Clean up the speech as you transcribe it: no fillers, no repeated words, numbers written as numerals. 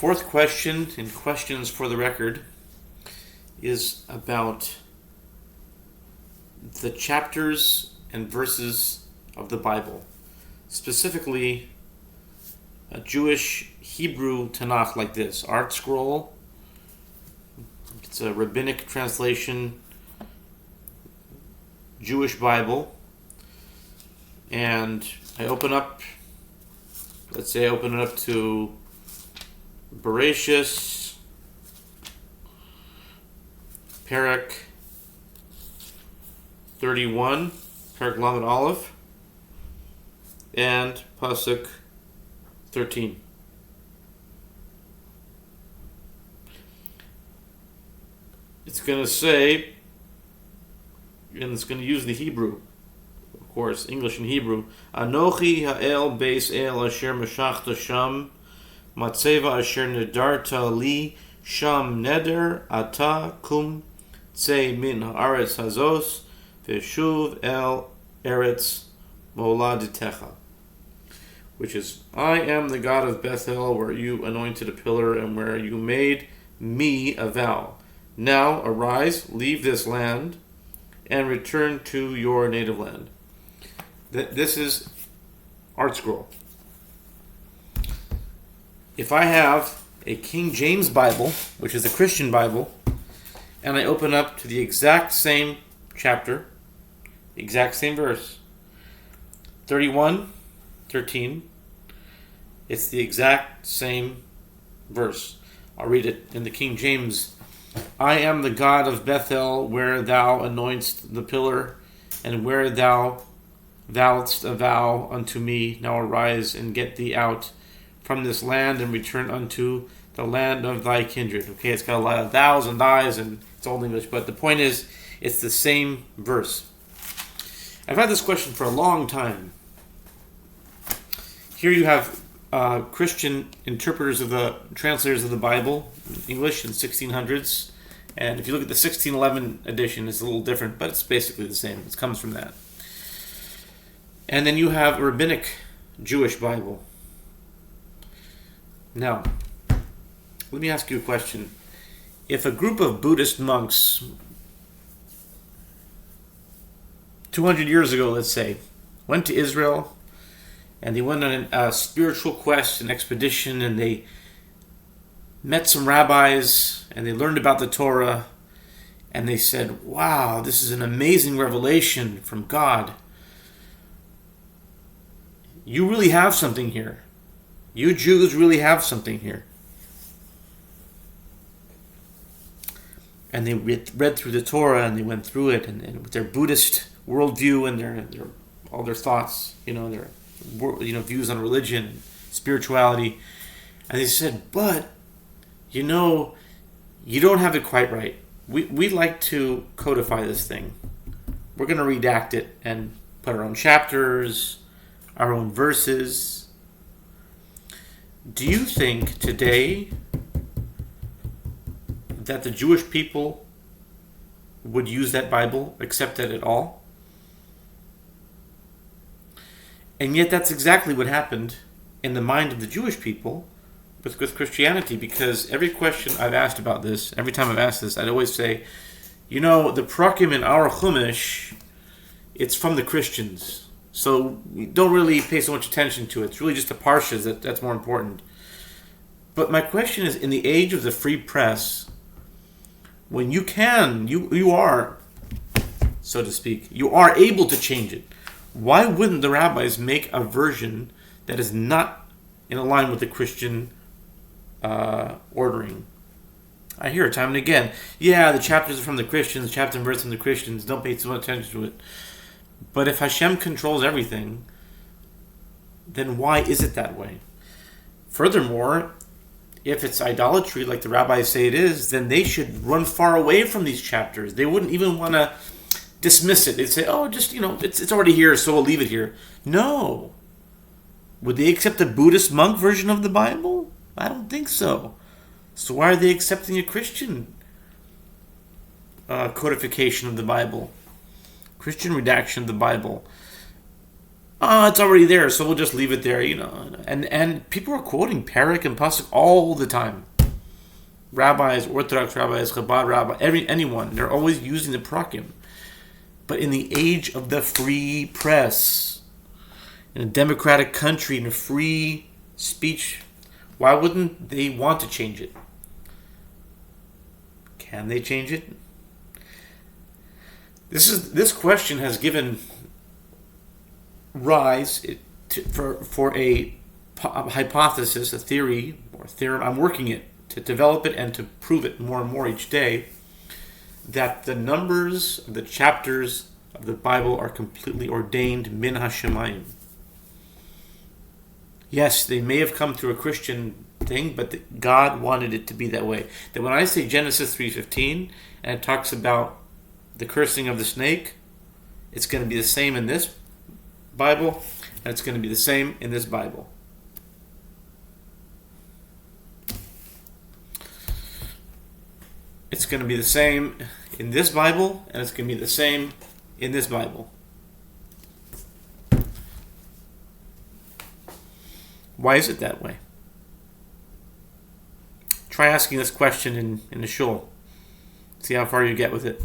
fourth question in Questions for the Record is about the chapters and verses of the Bible, specifically a Jewish Hebrew Tanakh like this, Art Scroll. It's a rabbinic translation, Jewish Bible, and I open it up to Bereshis, Perek 31, Perek Lamed Aleph, and Pasuk 13. It's going to say, and it's going to use the Hebrew, of course, English and Hebrew. Anochi ha'el beis el asher meshachta sham, matzeva asher nedarta li sham neder ata kum tzei min haaretz hazos v'shuv el eretz moladitecha. Which is, I am the God of Bethel, where you anointed a pillar and where you made me a vow. Now arise, leave this land, and return to your native land. This is Art Scroll. If I have a King James Bible, which is a Christian Bible, and I open up to the exact same chapter, exact same verse, 31:13, it's the exact same verse. I'll read it in the King James. I am the God of Bethel, where thou anointest the pillar, and where thou vowedst a vow unto me. Now arise and get thee out from this land and return unto the land of thy kindred. Okay, it's got a lot of thous and thys, and it's Old English, but the point is, it's the same verse. I've had this question for a long time. Here you have Christian interpreters of the translators of the Bible, English in 1600s, and if you look at the 1611 edition, it's a little different, but it's basically the same. It comes from that. And then you have a rabbinic Jewish Bible. Now, let me ask you a question. If a group of Buddhist monks 200 years ago, let's say, went to Israel, and they went on a spiritual quest, an expedition, and they met some rabbis, and they learned about the Torah, and they said, wow, this is an amazing revelation from God. You really have something here. You Jews really have something here. And they read through the Torah, and they went through it, and with their Buddhist worldview and their all their thoughts, their views on religion and spirituality, and they said, but you don't have it quite right. We'd like to codify this thing. We're going to redact it and put our own chapters, our own verses. Do you think today that the Jewish people would use that Bible, accept it at all? And yet that's exactly what happened in the mind of the Jewish people with Christianity, because every question I've asked about this, every time I've asked this, I'd always say, the Prakim in our Chumash, it's from the Christians. So we don't really pay so much attention to it. It's really just the Parshas that's more important. But my question is, in the age of the free press, when you are, so to speak, you are able to change it, why wouldn't the rabbis make a version that is not in line with the Christian ordering? I hear it time and again. Yeah, the chapters are from the Christians, chapter and verse from the Christians. Don't pay too much attention to it. But if Hashem controls everything, then why is it that way? Furthermore, if it's idolatry, like the rabbis say it is, then they should run far away from these chapters. They wouldn't even want to dismiss it. They'd say, oh, just, it's already here, so we'll leave it here. No. Would they accept the Buddhist monk version of the Bible? I don't think so. So why are they accepting a Christian codification of the Bible? Christian redaction of the Bible? it's already there, so we'll just leave it there, And people are quoting Perek and Pasuk all the time. Rabbis, Orthodox rabbis, Chabad rabbis, anyone, they're always using the Prakim. But in the age of the free press, in a democratic country, in a free speech, why wouldn't they want to change it? Can they change it? This question has given rise for a hypothesis, a theory or theorem. I'm working it to develop it and to prove it more and more each day, that the numbers, the chapters of the Bible are completely ordained min hashemayim. Yes, they may have come through a Christian thing, but God wanted it to be that way. That when I say Genesis 3:15 and it talks about the cursing of the snake, it's going to be the same in this Bible, and it's going to be the same in this Bible. It's going to be the same in this Bible, and it's going to be the same in this Bible. Why is it that way? Try asking this question in the shul. See how far you get with it.